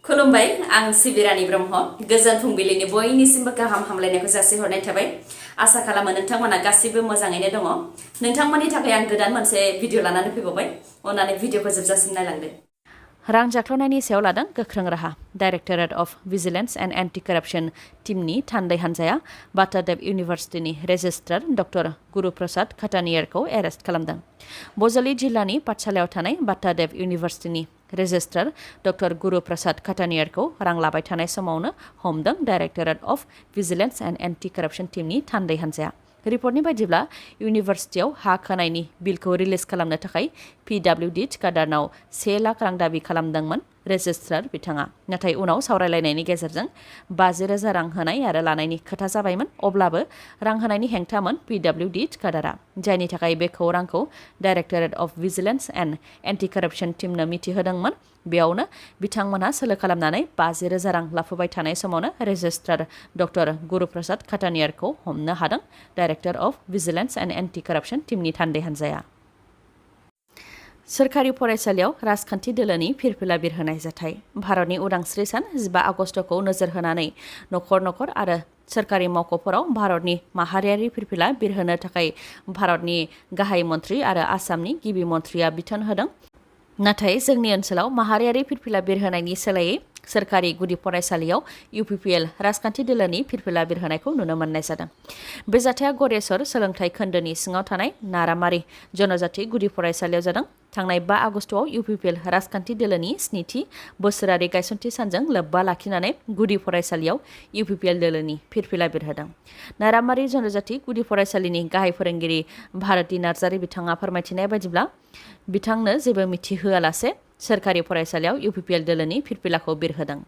खुलुमबाय आं सिबिरानि ब्रह्म गोजोन फुंबिलिनि बयनिसिमबो गाहाम हामलायनायखौ जासिहरनाय थाबाय आसा खालामो नोंथांमोना गासिबो मोजाङैनो दङ नोंथांमोननि थाखाय आं गोदान मोनसे भिडिअ लानानै फैबावबाय अननानै भिडिअखौ जोबजासिम नायलांदो रां जाख्ल'नायनि सायाव लादों गोख्रों राहा directorate of vigilance and anti corruption टीमनि थान्दै हान्जाया बाटादेब इउनिभार्सिटिनि रेजिस्ट्रार डक्टर गुरुप्रसाद खाटानियारखौ एरेस्ट खालामदों बजालि जिल्लानि पाठशालायाव थानाय बाटादेब इउनिभार्सिटिनि रेजिस्ट्रार डक्टर गुरुप्रसाद खाटानियारखौ रां लाबाय थानाय समावनो हमदों directorate of vigilance and anti corruption टीमनि थान्दै हान्जाया रिपर्टनि बायदिब्ला इउनिभार्सिटियाव हा खोनायनि बिलखौ रिलिज खालामनो थाखाय पिडब्लिउडि थिकादारनाव 1 लाख रां दाबि खालामदोंमोन रेजिस्ट्रार बिथाङा नाथाय उनाव सावरायलायनायनि गेजेरजों 50,000 रां होनाय आरो लानायनि खोथा जाबायमोन अब्लाबो रां होनायनि हेंथामोन पिडब्लिउडि थिकादारा जायनि थाखाय बे खौरांखौ directorate of vigilance and anti कराप्शन टीमनो मिथिहोदोंमोन बेयावनो बिथांमोनहा सोलो खालामनानै 50,000 रां लाफुबाय थानाय समावनो रेजिस्ट्रार डक्टर गुरुप्रसाद खाटानियारखौ हमनो हादों director of vigilance and anti corruption टीमनि थान्दै हान्जाया सोरखारि फरायसालियाव राजखान्थि दोलोनि फिरफिला बिरहोनाय जाथाय भारतनि उदांस्रि सान 15 आगस्टखौ नोजोर होनानै नखर नखर आरो सोरखारि मावख'फोराव भारतनि माहारियारि फिरफिला बिरहोनो थाखाय भारतनि गाहाय मन्थ्रि आरो आसामनि गिबि मन्थ्रिया बिथोन होदों नाथाय जोंनि ओनसोलाव माहारियारि फिरफिला बिरहोनायनि सोलायै सोरखारि गुदि फरायसालियाव इउपिपिएल राजखान्थि दोलोनि फिरफिला बिरहोनायखौ नुनो मोननाय जादों बे जाथाया गरेस्वर सोलोंथाइ खोन्दोनि सिङाव थानाय नारामारि जनजाति गुदि फरायसालियाव जादों थांनाय 5 आगस्टआव इउपिपिएल राजखान्थि दोलोनि 7थि बोसोरारि गायसनथि सानजों लोब्बा लाखिनानै गुदि फरायसालियाव इउपिपिएल दोलोनि फिरफिला बिरहोदों नारामारि जनजाति गुदि फरायसालिनि गाहाय फोरोंगिरि भारती नार्जारी बिथाङा फोरमायथिनाय बायदिब्ला बिथांनो जेबो मिथिहोआलासे सोरखारि फरायसालियाव इउपिपिएल दोलोनि फिरफिलाखौ बिरहोदों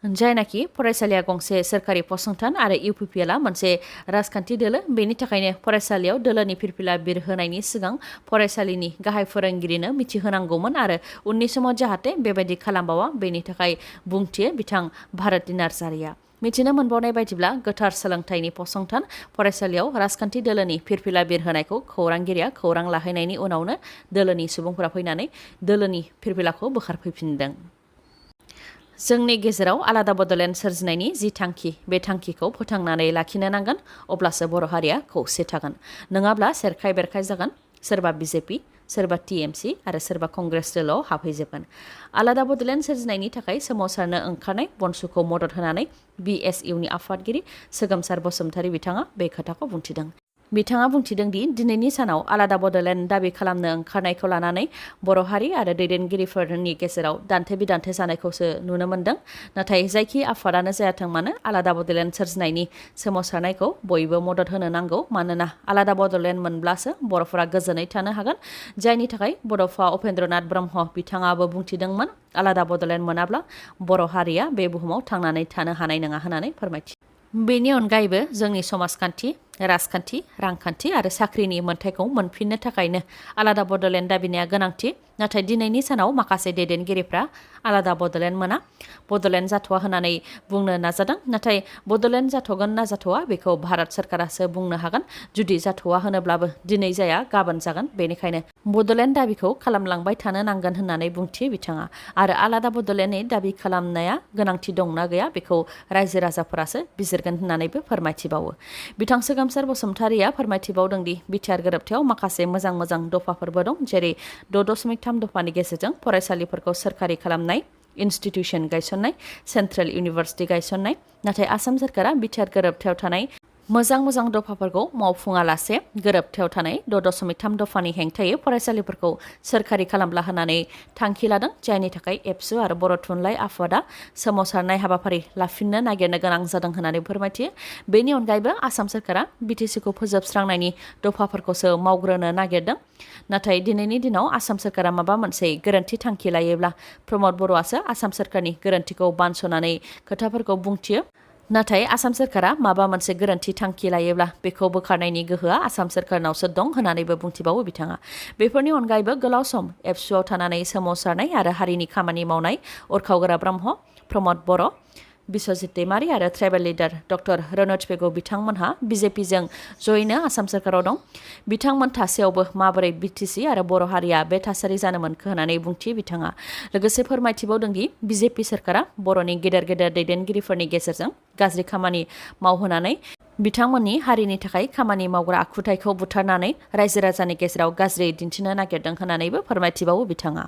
जायनाखि फरायसालिया गंसे सोरखारि फसंथान आरो इउपिपिएलआ मोनसे राजखान्थि दोलो बेनि थाखायनो फरायसालियाव दोलोनि फिरफिला बिरहोनायनि सिगां फरायसालिनि गाहाय फोरोंगिरिनो मिथिहोनांगौमोन आरो उननि समाव जाहाथे बेबायदि खालामबावा बेनि थाखाय बुंथियो बिथां भारती नार्जारीया मिथिनो मोनबावनाय बायदिब्ला गोथार सोलोंथाइनि फसंथान फरायसालियाव राजखान्थि दोलोनि फिरफिला बिरहोनायखौ खौरांगिरिया खौरां लाहैनायनि उनावनो दोलोनि सुबुंफोरा फैनानै दोलोनि फिरफिलाखौ बोखारफैफिनदों जोंनि गेजेराव आलादा बड'लेण्ड सोरजिनायनि जि थांखि बे थांखिखौ फोथांनानै लाखिनो नांगोन अब्लासो बर' हारिया खौसे थागोन नङाब्ला सेरखाय बेरखाय जागोन सोरबा बिजेपि सोरबा टिएमसि आरो सोरबा कंग्रेस दोलोआव हाबहैजोबगोन आलादा बड'लेण्ड सोरजिनायनि थाखाय सोमावसारनो ओंखारनाय बनसुखौ मदद होनानै बिएसइउनि आफादगिरि सोगोमसार बसुमतारी बिथाङा बे खोथाखौ बुंथिदों बिथाङा बुंथिदों दि दिनैनि सानाव आलादा बड'लेण्ड दाबि खालामनो ओंखारनायखौ लानानै बर' हारि आरो दैदेनगिरिफोरनि गेजेराव दान्थे बिदान्थे जानायखौसो नुनो मोन्दों नाथाय जायखि आफादानो जायाथों मानो आलादा बड'लेण्ड सोरजिनायनि सोमावसारनायखौ बयबो मदद होनो नांगौ मानोना आलादा बड'लेण्ड मोनब्लासो बर'फोरा गोजोनै थानो हागोन जायनि थाखाय बड'फा उपेन्द्रनाथ ब्रह्म बिथाङाबो बुंथिदोंमोन आलादा बड'लेण्ड मोनाब्ला बर' हारिया बे बुहुमाव थांनानै थानो हानाय नङा होननानै फोरमायथि बेनि अनगायैबो जोंनि समाजखान्थि राजखान्थि रांखान्थि आरो साख्रिनि मोन्थायखौ मोनफिननो थाखायनो आलादा बड'लेण्ड दाबिनाया गोनांथि नाथाय दिनैनि सानाव माखासे दैदेनगिरिफ्रा आलादा बड'लेण्ड मोना बड'लेण्ड जाथ'वा होननानै बुंनो नाजादों नाथाय बड'लेण्ड जाथ'गोन ना जाथ'वा बेखौ भारत सरकारासो बुंनो हागोन जुदि जाथ'वा होनोब्लाबो दिनै जाया गाबोन जागोन बेनिखायनो बड'लेण्ड दाबिखौ खालामलांबाय थानो नांगोन होननानै बुंथियो बिथाङा आरो आलादा बड'लेण्डनि दाबि खालामनाया गोनांथि दंना गैया बेखौ रायजो राजाफोरासो बिजिरगोन होननानैबो फोरमायथिबावो बिथां सोगोमसार बसुमतारीया फोरमायथिबावदों दि बिटिआर गोरोबथायाव माखासे मोजां दफाफोरबो दं जेरै 6.3 दफानि गेजेरजों फरायसालिफोरखौ सोरखारि खालामनाय इनस्टिट्यूशन गायसननाय सेन्ट्रेल इउनिभार्सिटि गायसननाय नाथाय आसाम सरकारा बिटिआर गोरोबथायाव थानाय मोजां दफाफोरखौ मावफुङालासे गोरोबथायाव थानाय 6.3 दफानि हेंथायै फरायसालिफोरखौ सोरखारि खालामला होननानै थांखि लादों जायनि थाखाय एबसु आरो बर' थुनलाइ आफादा सोमावसारनाय हाबाफारि लाफिननो नागिरनो गोनां जादों होननानै फोरमायथियो बेनि अनगायैबो आसाम सरकारा बिटिसिखौ फोजोबस्रांनायनि दफाफोरखौसो मावग्रोनो नागिरदों नाथाय दिनैनि दिनाव आसाम सरकारा माबा मोनसे गोरोन्थि थांखि लायोब्ला प्रमद बर'आसो आसाम सरकारनि गोरोन्थिखौ बानस'नानै खोथाफोरखौ बुंथियो नाथाय आसाम सरकारा माबा मोनसे गोरोन्थि थांखि लायोब्ला बेखौ बोखारनायनि गोहोआ आसाम सरकारनावसो दं होननानैबो बुंथिबावो बिथाङा बेफोरनि अनगायैबो गोलाव सम एबसुआव थानानै सोमावसारनाय आरो हारिनि खामानि मावनाय उरखावग्रा ब्रह्म प्रमद बर' बिस्वजित दैमारी आरो tribal leader doctor Ranoj Pegu बिथांमोनहा बिजेपिजों जयैनो आसाम सोरखाराव दं। बिथांमोन थासेयावबो माबोरै बिटिसि आरो बर' हारिया बे थासारि जानो मोनखो होननानै बुंथि बिथाङा लोगोसे फोरमायथिबावदोंदि बिजेपि सोरखारा बर'नि गेदेर गेदेर दैदेनगिरिफोरनि गेजेरजों गाज्रि खामानि मावहोनानै बिथांमोननि हारिनि थाखाय खामानि मावग्रा आखुथायखौ बुथारनानै रायजो राजानि गेजेराव गाज्रि दिन्थिनो नागिरदों होननानैबो फोरमायथिबावो बिथाङा।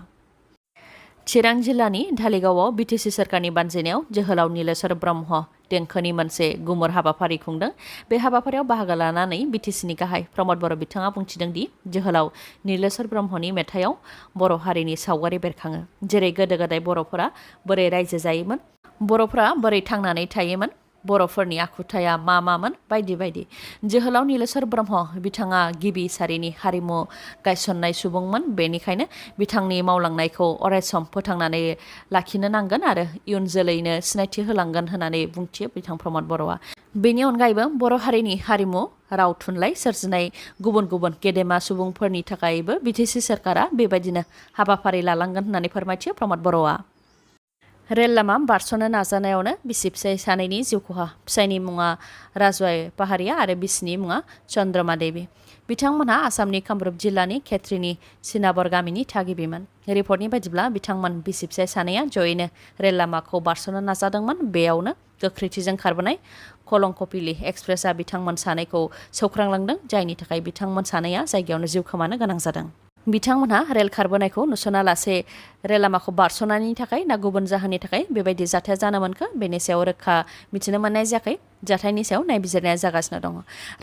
चिरां जिल्लानि धालिगावआव बिटिसि सोरखारनि बानजायनायाव जोहोलाव नीलेश्वर ब्रह्म देंखोनि मोनसे गुमुर हाबाफारि खुंदों। बे हाबाफारियाव बाहागो लानानै बिटिसिनि गाहाय प्रमद बर' बिथाङा बुंथिदोंदि जोहोलाव नीलेश्वर ब्रह्मनि मेथाइयाव बर' हारिनि सावगारि बेरखाङो। जेरै गोदो गोदाय बर'फोरा बोरै रायजो जायोमोन, बर'फोरा बोरै थांनानै थायोमोन, बर'फोरनि आखुथाया मा मामोन बायदि बायदि। जोहोलाव नीलेश्वर ब्रह्म बिथाङा गिबि सारिनि हारिमु गायसननाय सुबुंमोन। बेनिखायनो बिथांनि मावलांनायखौ अरायसम फोथांनानै लाखिनो नांगोन आरो इयुन जोलैनो सिनायथि होलांगोन होननानै बुंथियो बिथां प्रमद बर'आ। बेनि अनगायैबो बर' हारिनि हारिमु राव थुनलाइ सोरजिनाय गुबुन गुबुन गेदेमा सुबुंफोरनि थाखायबो बिटिसि सोरखारा बेबायदिनो हाबाफारि लालांगोन होननानै फोरमायथियो प्रमद बर'आ। रेल लामा बारस'नो नाजानायावनो बिसि फिसाय सानैनि जिउ खहा। फिसायनि मुङा राजवाय पाहारिया आरो बिसिनि मुङा चन्द्रमा देवी। बिथांमोनहा आसामनि कामरुप जिल्लानि खेत्रीनि सिनाबर गामिनि थागिबिमोन। रिपर्टनि बायदिब्ला बिथांमोन बिसि फिसाय सानैया जयैनो रेल लामाखौ बारस'नो नाजादोंमोन। बेयावनो गोख्रैथिजों खारबोनाय कलंकपिली एक्सप्रेसआ बिथांमोन सानैखौ सौख्रांलांदों, जायनि थाखाय बिथांमोन सानैया जायगायावनो जिउ खोमानो गोनां जादों। बिथांमोनहा रेल खारबोनायखौ नुसना लासे रेल लामाखौ बारस'नायनि थाखाय ना गुबुन जाहोननि थाखाय बेबायदि जाथाया जानो मोनखो बेनि सायाव रोखा मिथिनो मोननाय जायाखै। जाथायनि सायाव नायबिजिरनाया जागासिनो दङ।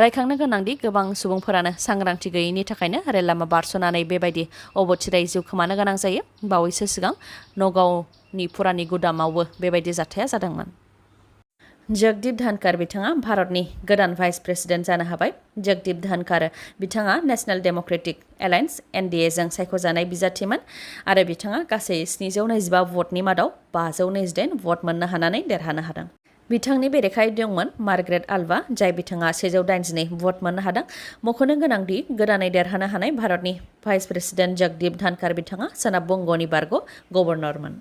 रायखांनो गोनांदि गोबां सुबुंफोरानो सांग्रांथि गैयैनि थाखायनो रेल लामा बारस'नानै बेबायदि अबथिरायै जिउ खोमानो गोनां जायो। बावैसो सिगां नगावनि पुरानि गुदामावबो बेबायदि जाथाया जादोंमोन। जगदीप धनखर बिथाङा भारतनि गोदान भाइस प्रेसिडेन्ट जानो हाबाय। जगदीप धनखर बिथाङा नेशनेल डेम'क्रेटिक एलायन्स (NDA) जों सायख'जानाय बिजाथिमोन आरो बिथाङा गासै 725 भटनि मादाव 528 भट मोननो हानानै देरहानो हादों। बिथांनि बेरेखायै दंमोन मार्ग्रेट आल्वा, जाय बिथाङा 182 भट मोननो हादों। मख'नो गोनांदि गोदानै देरहानो हानाय भारतनि भाइस प्रेसिडेन्ट जगदीप धनखर बिथाङा सोनाब बंग'नि बारग' गभर्नरमोन।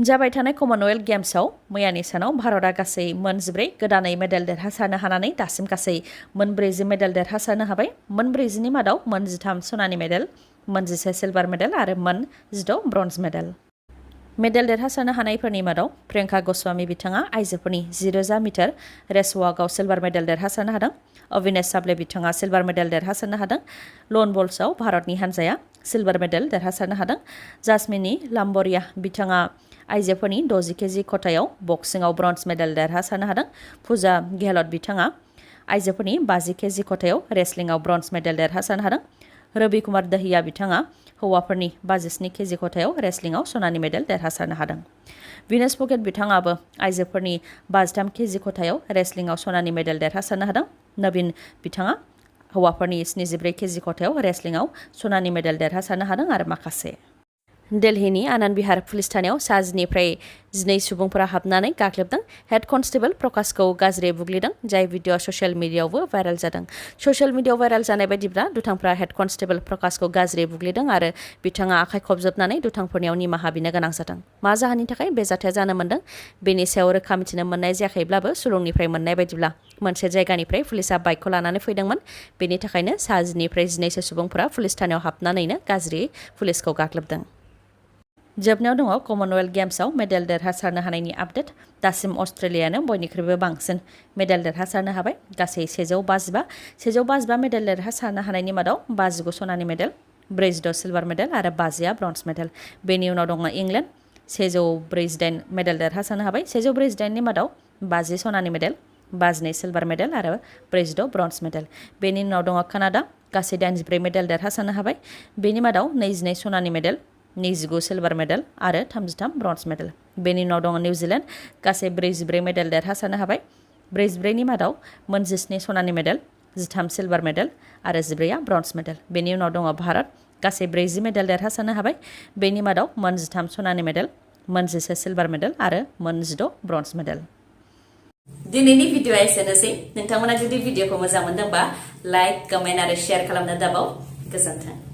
जाबाय थानाय कमनवेल्थ गेम्सआव मैयानि सानाव भारतआ गासै 14 गोदानै मेडेल देरहासारनो हानानै दासिम गासै 40 मेडेल देरहासारनो हाबाय। 40नि मादाव 13 सनानि मेडेल, 11 सिलभार मेडेल आरो 16 ब्रन्ज मेडेल। मेडेल देरहासारनो हानायफोरनि मादाव प्रियंका गस्वामी बिथाङा आइजोफोरनि 10,000 मिटार रेस वाकआव सिलभार मेडेल देरहासारनो हादों। अविनेश साबले बिथाङा सिलभार मेडेल देरहासारनो हादों। लन बल्सआव भारतनि हान्जाया सिलभार मेडेल देरहासारनो हादों। जासमिनी लाम्बरिया बिथाङा आइजोफोरनि 60 केजि खथायाव बक्सिंआव ब्रन्ज मेडेल देरहासारनो हादों। पूजा गेहलट बिथाङा आइजोफोरनि 50 केजि खथायाव रेसलिंआव ब्रन्ज मेडेल देरहासारनो हादों। रवि कुमार दहिया बिथाङा हौवाफोरनि 57 केजि खथायाव रेसलिंआव सनानि मेडेल देरहासारनो हादों। विनेश फोगट बिथाङाबो आइजोफोरनि 53 केजि खथायाव रेसलिंआव सनानि मेडेल देरहासारनो हादों। नवीन बिथाङा हौवाफोरनि 74 केजि खथायाव रेसलिंआव सनानि मेडेल देरहासारनो हादों आरो माखासे। दिल्लीनि आनन्द बिहार पुलिस थानायाव सा 10 निफ्राय 12 सुबुंफोरा हाबनानै गाग्लोबदों। हेड कनस्टेबल प्रकाशखौ गाज्रि बुग्लिदों, जाय भिडिअ ससियेल मिडियायावबो भाइरेल जादों। ससियेल मिडियायाव भाइरेल जानाय बायदिब्ला दुथांफोरा हेड कनस्टेबल प्रकाशखौ गाज्रि बुग्लिदों आरो बिथाङा आखाइ खबजोबनानै दुथांफोरनियाव निमाहा बिनो गोनां जादों। मा जाहोननि थाखाय बे जाथाया जानो मोन्दों बेनि सायाव रोखा मिथिनो मोननाय जायाखैब्लाबो सुलुंनिफ्राय मोननाय बायदिब्ला मोनसे जायगानिफ्राय पुलिसआ बाइकखौ लानानै फैदोंमोन। बेनि थाखायनो सा 10 निफ्राय 12 सुबुंफोरा पुलिस थानायाव हाबनानैनो गाज्रि पुलिसखौ गाग्लोबदों। जोबनायाव दङ कमनवेल्थ गेम्सआव मेडेल देरहासारनो हानायनि आपडेट। दासिम अस्ट्रेलियानो बयनिख्रुइबो बांसिन मेडेल देरहासारनो हाबाय। गासै 155 मेडेल देरहासारनो हानायनि मादाव 59 सनानि मेडेल, 46 सिलभार मेडेल आरो 50 ब्रन्ज मेडेल। बेनि उनाव दङ इंलेन्ड, 148 मेडेल देरहासारनो हाबाय। 148नि मादाव 50 सनानि मेडेल, 52 सिलभार मेडेल आरो 46 ब्रन्ज मेडेल। बेनि उनाव दङ कानाडा, गासै 84 मेडेल देरहासारनो हाबाय। बेनि मादाव 22 सनानि मेडेल, 29 सिलभार मेडेल आरो 33 ब्रन्ज मेडेल। बेनि उनाव दङ निउजिलेन्ड, गासै 44 मेडेल देरहासारनो हाबाय। 44नि मादाव 17 सनानि मेडेल, 13 सिलभार मेडेल आरो 14 ब्रन्ज मेडेल। बेनि उनाव दङ भारत, गासै 40 मेडेल देरहासारनो हाबाय। बेनि मादाव 13 सनानि मेडेल, 11 सिलभार मेडेल आरो 16 ब्रन्ज मेडेल। दिनैनि भिडिअआ एसेनोसै। नोंथांमोना जुदि भिडिअखौ मोजां मोनदोंबा लाइक, कमेन्ट आरो शेयार खालामनो दाबाव। गोजोन्थों।